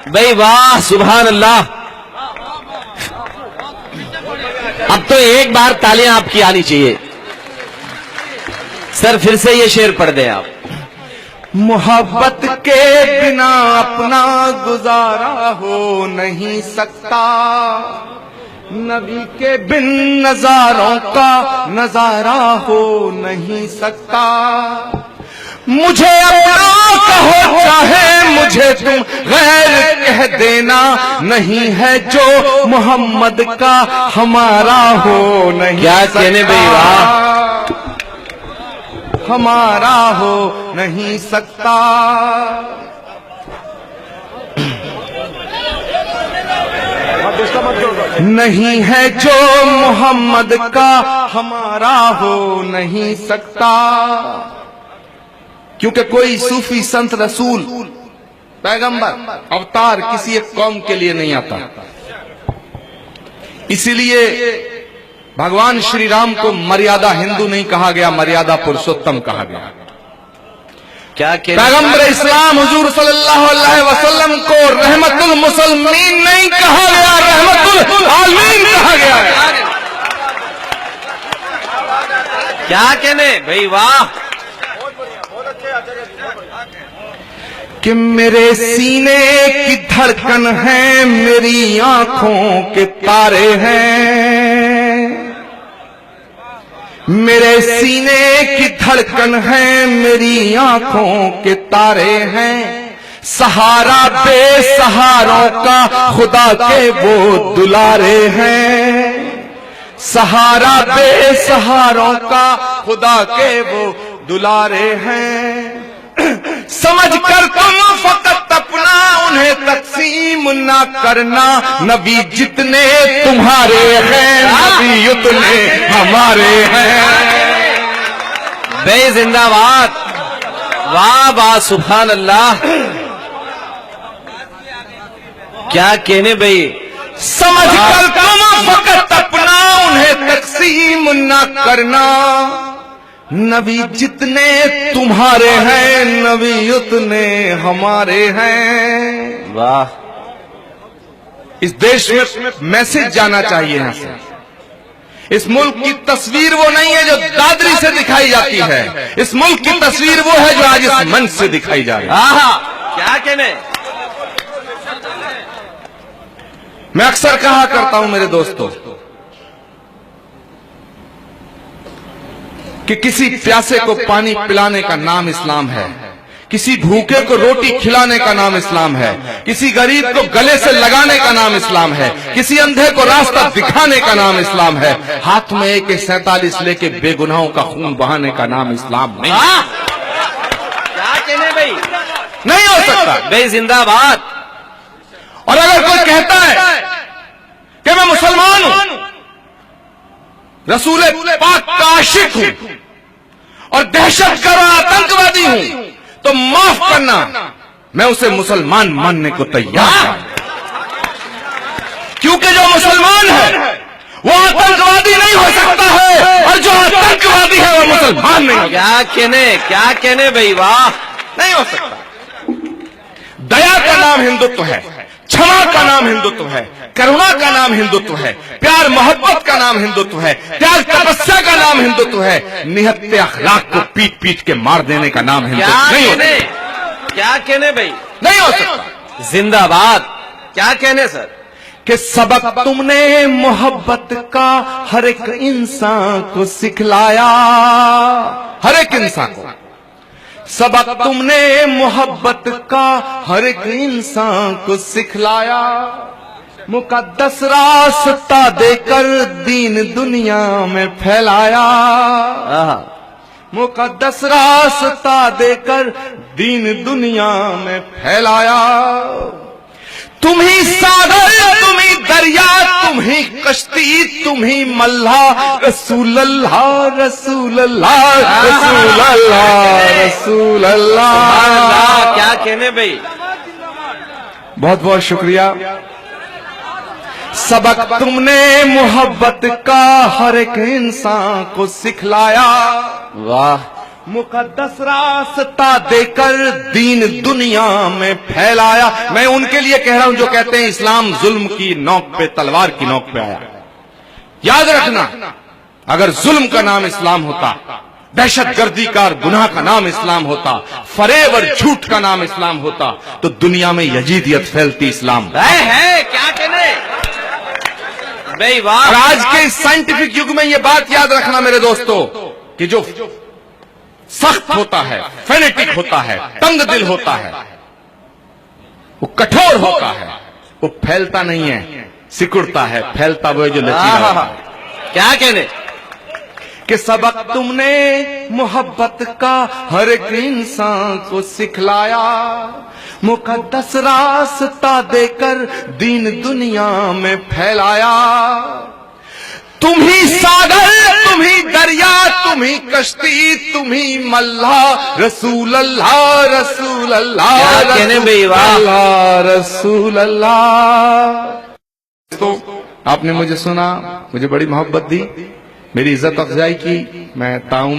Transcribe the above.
भाई वाह, सुभान अल्लाह। अब तो एक बार तालियां आपकी आनी चाहिए। सर फिर से ये शेर पढ़ दें आप। मोहब्बत के बिना अपना गुजारा हो नहीं सकता, नबी के बिन नजारों का नजारा हो नहीं सकता। मुझे अपना कहो चाहे मुझे तुम गैर कह देना, नहीं है जो मोहम्मद का हमारा हो नहीं क्या कहने भाई, वाह। हमारा हो नहीं सकता। नहीं है जो मोहम्मद का हमारा हो नहीं सकता। क्योंकि कोई सूफी संत रसूल पैगंबर अवतार किसी एक कौम के लिए नहीं आता। इसीलिए भगवान श्री राम को मर्यादा हिंदू नहीं कहा गया, मर्यादा पुरुषोत्तम कहा गया। क्या पैगंबर इस्लाम हुजूर सल्लल्लाहु अलैहि वसल्लम को रहमतुल मुसलमीन नहीं कहा गया, रहमतुल आलमीन कहा गया है। क्या कहने भाई, वाह। कि मेरे सीने की धड़कन है, मेरी आंखों के तारे हैं। मेरे सीने की धड़कन है, मेरी आंखों के तारे हैं। सहारा बेसहारों का खुदा के वो दुलारे हैं। सहारा बेसहारों का खुदा के वो दुलारे हैं। समझ कर तुम फकत अपना उन्हें तकसीम ना करना, नबी जितने तुम्हारे हैं नबी उतने हमारे हैं। बे जिंदाबाद, वाह वाह, सुभान अल्लाह। क्या कहने भाई। समझ कर तुम फकत अपना उन्हें तकसीम ना करना, नबी जितने तुम्हारे हैं नबी उतने हमारे हैं। वाह। इस देश में मैसेज जाना चाहिए यहां से। इस मुल्क की तस्वीर वो नहीं है जो दादरी से दिखाई जाती है, इस मुल्क की तस्वीर वो है जो आज इस मंच से दिखाई जा रही है। आहा, क्या कहने। मैं अक्सर कहा करता हूं मेरे दोस्तों कि किसी प्यासे को पानी पिलाने का नाम इस्लाम है, किसी भूखे को रोटी खिलाने का नाम इस्लाम है, किसी गरीब को गले से लगाने का नाम इस्लाम है, किसी अंधे को रास्ता दिखाने का नाम इस्लाम है। हाथ में AK-47 लेके बेगुनाहों का खून बहाने का नाम इस्लाम नहीं। क्या कहने भाई, नहीं हो सकता। बे जिंदाबाद। और अगर कोई कहता है कि मैं मुसलमान हूं, रसूल पाक का आशिक हूं और दहशतगर्द आतंकवादी हूं, तो माफ करना, मैं उसे मुसलमान मानने को तैयार हूं। क्योंकि जो मुसलमान है वो आतंकवादी नहीं हो सकता है, और जो आतंकवादी है वो मुसलमान नहीं हो। क्या कहने भाई, वाह। नहीं हो सकता। दया का नाम हिंदुत्व है, क्षमा का नाम हिंदुत्व है, करुणा का नाम हिंदुत्व है, प्यार मोहब्बत का नाम हिंदुत्व है, त्याग तपस्या का नाम हिंदुत्व है, निहत्ते अखलाक को पीट पीट के मार देने का नाम हिंदुत्व नहीं होता। क्या कहने भाई, नहीं हो सकता। जिंदाबाद। क्या कहने सर। कि सबक तुमने मोहब्बत का हर एक इंसान को सिखलाया, हर एक इंसान को सबक तुमने मोहब्बत का हर एक इंसान को सिखलाया। मुकद्दस रास्ता देकर दीन दुनिया में फैलाया। मुकद्दस रास्ता देकर दीन दुनिया में फैलाया। तुम ही सागर, तुम ही दरिया, तुम ही कश्ती, तुम ही मल्लाह। रसूल अल्लाह, रसूल अल्लाह, रसूल अल्लाह, रसूल अल्लाह। क्या कहने भाई। बहुत बहुत शुक्रिया। सबक तुमने मोहब्बत का हर एक इंसान को सिखलाया। वाह। मुकद्दस रास्ता देकर दीन दुनिया में फैलाया। मैं उनके लिए कह रहा हूं जो कहते हैं इस्लाम जुल्म की नोक पे, तलवार की नोक पे आया। याद रखना, अगर जुल्म का नाम इस्लाम होता, दहशतगर्दी का और गुनाह का नाम इस्लाम होता, फरेब और झूठ का नाम इस्लाम होता, तो दुनिया में यजीदियत फैलती। इस्लाम है क्या कहने भाई, वाह। और आज के इस साइंटिफिक युग में यह बात याद रखना मेरे दोस्तों कि जो सख्त होता है, फेनेटिक होता है, तंग दिल होता है, वो कठोर होता है, वो फैलता नहीं है, सिकुड़ता है। फैलता वो है जो लचीला होता है। क्या कहने कि सबक तुमने मोहब्बत का हर एक इंसान को सिखलाया, मुकद्दस रास्ता देकर दीन दुनिया में फैलाया। तुम ही सागर, तुम ही दरिया, तुम ही कश्ती, तुम ही मल्लाह, रसूल अल्लाह, रसूल अल्लाह, क्या कहने भाई, वाह। रसूल अल्लाह। तो आपने मुझे सुना, मुझे बड़ी मोहब्बत दी, मेरी इज्जत अफजाई की। मैं ताऊं